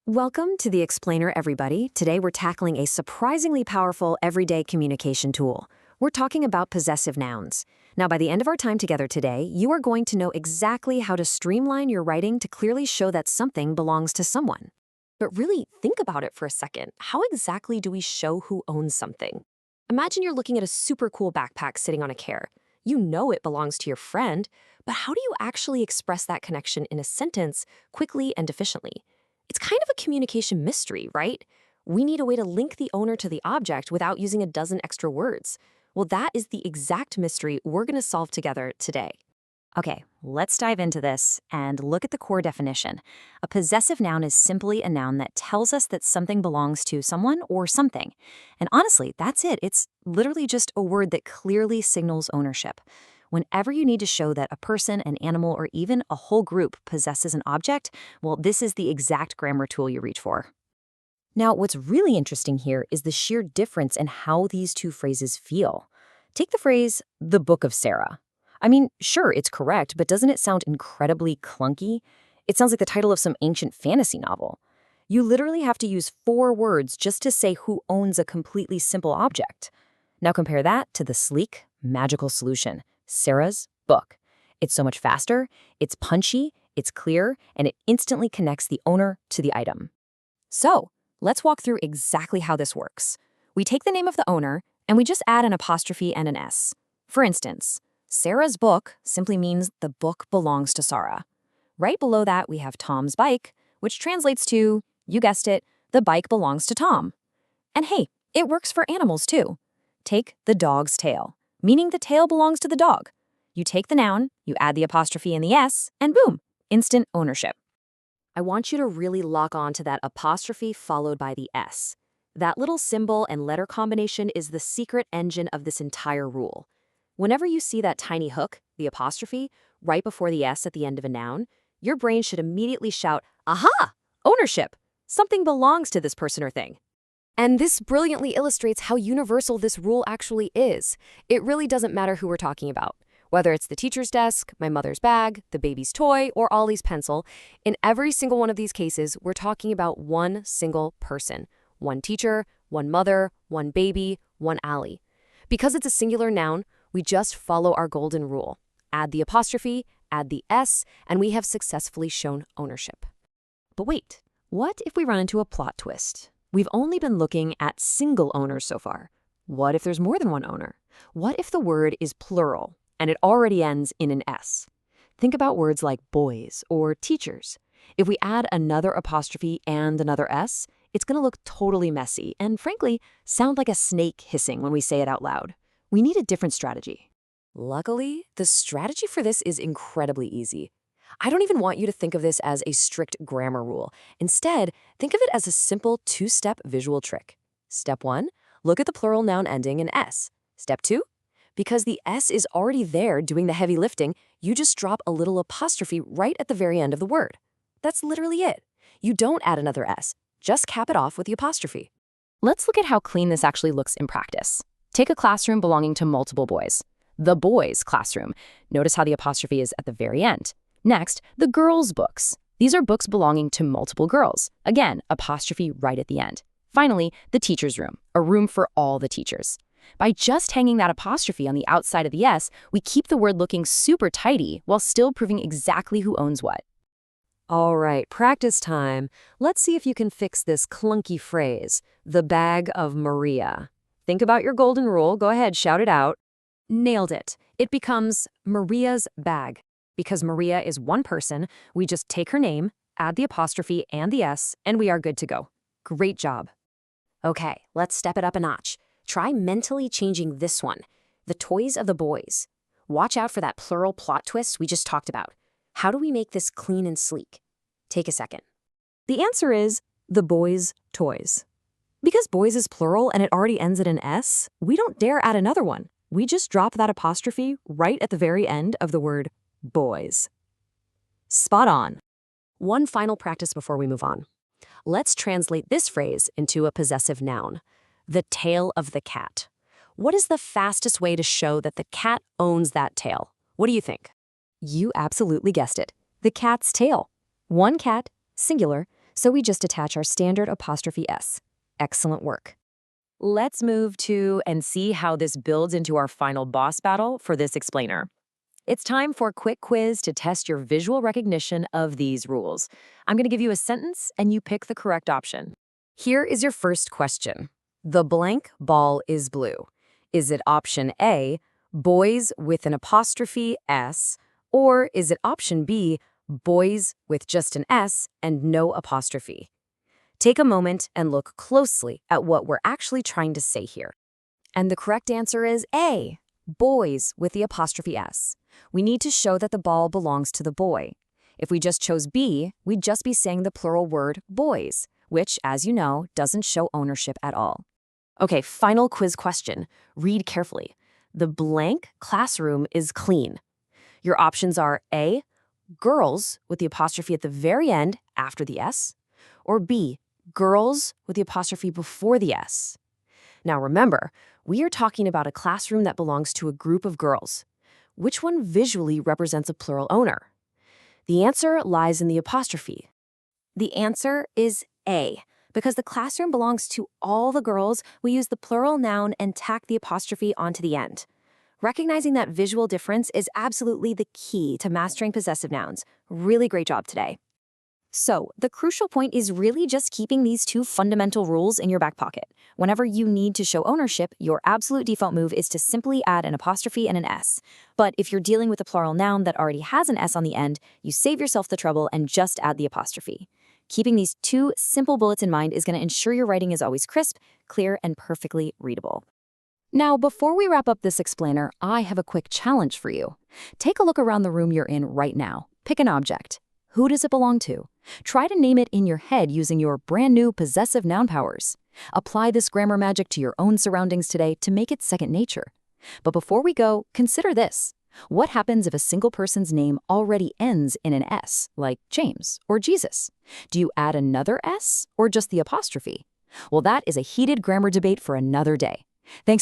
Welcome to the Explainer, everybody. Today we're tackling a surprisingly powerful everyday communication tool. We're talking about possessive nouns. Now, by the end of our time together today, you are going to know exactly how to streamline your writing to clearly show that something belongs to someone. But really, think about it for a second. How exactly do we show who owns something? Imagine you're looking at a super cool backpack sitting on a chair. You know it belongs to your friend, but how do you actually express that connection in a sentence quickly and efficiently? It's kind of a communication mystery, right? We need a way to link the owner to the object without using a dozen extra words. Well, that is the exact mystery we're going to solve together today. Okay, let's dive into this and look at the core definition. A possessive noun is simply a noun that tells us that something belongs to someone or something. And honestly, that's it. It's literally just a word that clearly signals ownership. Whenever you need to show that a person, an animal, or even a whole group possesses an object, well, this is the exact grammar tool you reach for. Now, what's really interesting here is the sheer difference in how these two phrases feel. Take the phrase, the Book of Sarah. I mean, sure, it's correct, but doesn't it sound incredibly clunky? It sounds like the title of some ancient fantasy novel. You literally have to use 4 words just to say who owns a completely simple object. Now compare that to the sleek, magical solution, Sarah's book. It's so much faster, it's punchy, it's clear, and it instantly connects the owner to the item. So, let's walk through exactly how this works. We take the name of the owner, and we just add an apostrophe and an S. For instance, Sarah's book simply means the book belongs to Sarah. Right below that, we have Tom's bike, which translates to, you guessed it, the bike belongs to Tom. And hey, it works for animals too. Take the dog's tail, meaning the tail belongs to the dog. You take the noun, you add the apostrophe and the S, and boom, instant ownership. I want you to really lock on to that apostrophe followed by the S. That little symbol and letter combination is the secret engine of this entire rule. Whenever you see that tiny hook, the apostrophe, right before the S at the end of a noun, your brain should immediately shout, aha, ownership! Something belongs to this person or thing. And this brilliantly illustrates how universal this rule actually is. It really doesn't matter who we're talking about. Whether it's the teacher's desk, my mother's bag, the baby's toy, or Ollie's pencil, in every single one of these cases, we're talking about one single person. One teacher, one mother, one baby, one Allie. Because it's a singular noun, we just follow our golden rule. Add the apostrophe, add the S, and we have successfully shown ownership. But wait, what if we run into a plot twist? We've only been looking at single owners so far. What if there's more than one owner? What if the word is plural and it already ends in an S? Think about words like boys or teachers. If we add another apostrophe and another S, it's going to look totally messy and, frankly, sound like a snake hissing when we say it out loud. We need a different strategy. Luckily, the strategy for this is incredibly easy. I don't even want you to think of this as a strict grammar rule. Instead, think of it as a simple 2-step visual trick. Step 1, look at the plural noun ending in S. Step 2, because the S is already there doing the heavy lifting, you just drop a little apostrophe right at the very end of the word. That's literally it. You don't add another S, just cap it off with the apostrophe. Let's look at how clean this actually looks in practice. Take a classroom belonging to multiple boys. The boys' classroom. Notice how the apostrophe is at the very end. Next, the girls' books. These are books belonging to multiple girls. Again, apostrophe right at the end. Finally, the teacher's room, a room for all the teachers. By just hanging that apostrophe on the outside of the S, we keep the word looking super tidy while still proving exactly who owns what. All right, practice time. Let's see if you can fix this clunky phrase, the bag of Maria. Think about your golden rule. Go ahead, shout it out. Nailed it. It becomes Maria's bag. Because Maria is one person, we just take her name, add the apostrophe and the S, and we are good to go. Great job. Okay, let's step it up a notch. Try mentally changing this one, the toys of the boys. Watch out for that plural plot twist we just talked about. How do we make this clean and sleek? Take a second. The answer is the boys' toys. Because boys is plural and it already ends at an S, we don't dare add another one. We just drop that apostrophe right at the very end of the word boys. Spot on. One final practice before we move on. Let's translate this phrase into a possessive noun. The tail of the cat. What is the fastest way to show that the cat owns that tail? What do you think? You absolutely guessed it. The cat's tail. One cat, singular, So we just attach our standard apostrophe S. Excellent work. Let's move to and see how this builds into our final boss battle for this explainer. It's time for a quick quiz to test your visual recognition of these rules. I'm going to give you a sentence and you pick the correct option. Here is your first question. The blank ball is blue. Is it option A, boys with an apostrophe S, or is it option B, boys with just an S and no apostrophe? Take a moment and look closely at what we're actually trying to say here. And the correct answer is A, boys with the apostrophe S. We need to show that the ball belongs to the boy. If we just chose B, we'd just be saying the plural word boys, which, as you know, doesn't show ownership at all. Okay, final quiz question. Read carefully. The blank classroom is clean. Your options are A, girls with the apostrophe at the very end after the S, or B, girls with the apostrophe before the S. Now remember, we are talking about a classroom that belongs to a group of girls. Which one visually represents a plural owner? The answer lies in the apostrophe. The answer is A. Because the classroom belongs to all the girls, we use the plural noun and tack the apostrophe onto the end. Recognizing that visual difference is absolutely the key to mastering possessive nouns. Really great job today. So, the crucial point is really just keeping these two fundamental rules in your back pocket. Whenever you need to show ownership, your absolute default move is to simply add an apostrophe and an S. But if you're dealing with a plural noun that already has an S on the end, you save yourself the trouble and just add the apostrophe. Keeping these two simple bullets in mind is going to ensure your writing is always crisp, clear, and perfectly readable. Now, before we wrap up this explainer, I have a quick challenge for you. Take a look around the room you're in right now. Pick an object. Who does it belong to? Try to name it in your head using your brand new possessive noun powers. Apply this grammar magic to your own surroundings today to make it second nature. But before we go, consider this. What happens if a single person's name already ends in an S, like James or Jesus? Do you add another S or just the apostrophe? Well, that is a heated grammar debate for another day. Thanks so much.